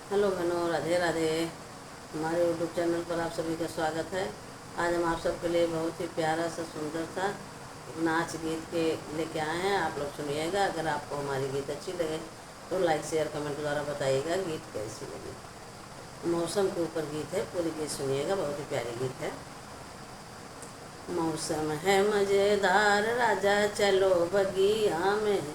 Hello बहनों, राधे राधे। हमारे YouTube channel पर आप सभी का स्वागत है। आज हम आप सबके लिए बहुत ही प्यारा सा सुंदर सा नाच गीत के लेके आए हैं। आप लोग सुनिएगा। अगर आपको हमारी गीत अच्छी लगे तो लाइक शेयर कमेंट द्वारा बताइएगा गीत कैसी लगी। मौसम के ऊपर गीत है, पूरी गीत सुनिएगा, बहुत ही प्यारी गीत है। मौसम है मज़ेदार, राजा चलो बगिया में।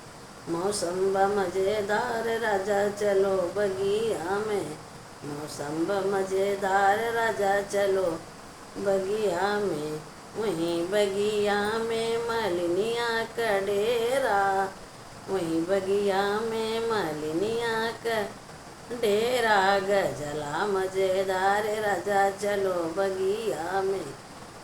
मौसम ब मज़ेदार, राजा चलो बगिया में। मौसम ब मज़ेदार, राजा चलो बगिया में। वहीं बगिया में मलिनिया का डेरा। वहीं बगिया में मलिनिया का डेरा। गजला मज़ेदार, राजा चलो बगिया में।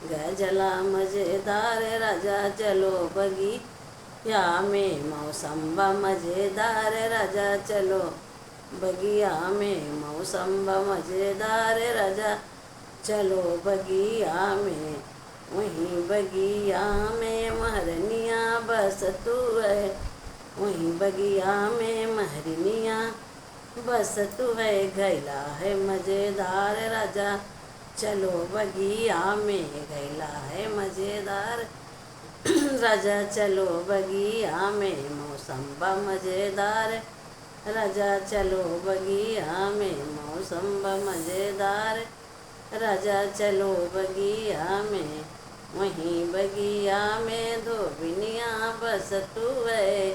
गजला मज़ेदार, राजा चलो बगिया में। मौसम ब मज़ेदार, राजा चलो बगिया में। मौसम ब मज़ेदार, राजा चलो बगिया में। वहीं बगिया में महरनिया बस तू है। वहीं बगिया में महरनिया बस तू है। गैला है मज़ेदार, राजा चलो बगिया में। गैला है मज़ेदार, राजा चलो बगिया में। मौसम ब मज़ेदार, राजा चलो बगिया में। मौसम ब मज़ेदार, राजा चलो बगिया में। वहीं बगिया में धोबिनिया बस तू है।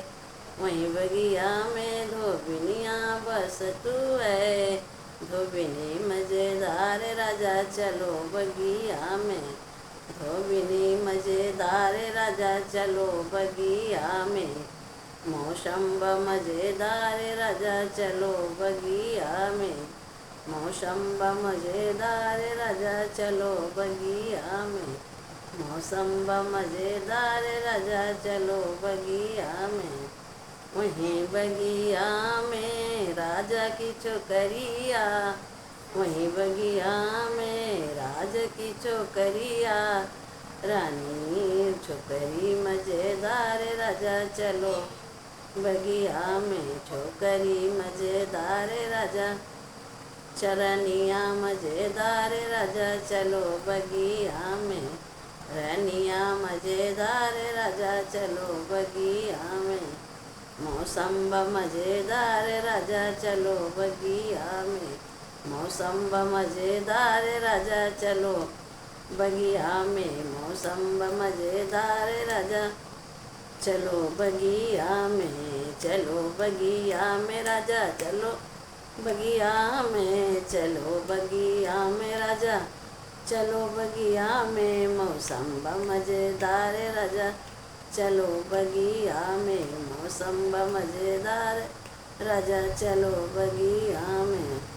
वहीं बगिया में धोबिनिया बस तू है। धोबिनी मज़ेदार, राजा चलो बगिया में। धोबिनी मज़ेदार, राजा चलो बगिया में। मौसम ब मज़ेदार, राजा चलो बगिया में। मौसम ब मज़ेदार, राजा चलो बगिया में। मौसम ब मज़ेदार, राजा चलो बगिया में। वहीं बगिया में राजा की छोकरिया। वहीं बगिया में राजा की छोकरिया। रानी छोकरी मज़ेदार, राजा चलो बगिया में। छोकरी मज़ेदार, राजा चरनिया मज़ेदार, राजा चलो बगिया में। रनिया मज़ेदार, राजा चलो बगिया में। मौसम ब मज़ेदार, राजा चलो बगिया में। मौसम ब मज़ेदार, राजा चलो बगिया में। मौसम ब मज़ेदार, राजा चलो बगिया में। चलो बगिया में राजा चलो बगिया में। चलो बगिया में राजा चलो बगिया में। मौसम ब मज़ेदार, राजा चलो बगिया में। मौसम ब मज़ेदार, राजा चलो बगिया में।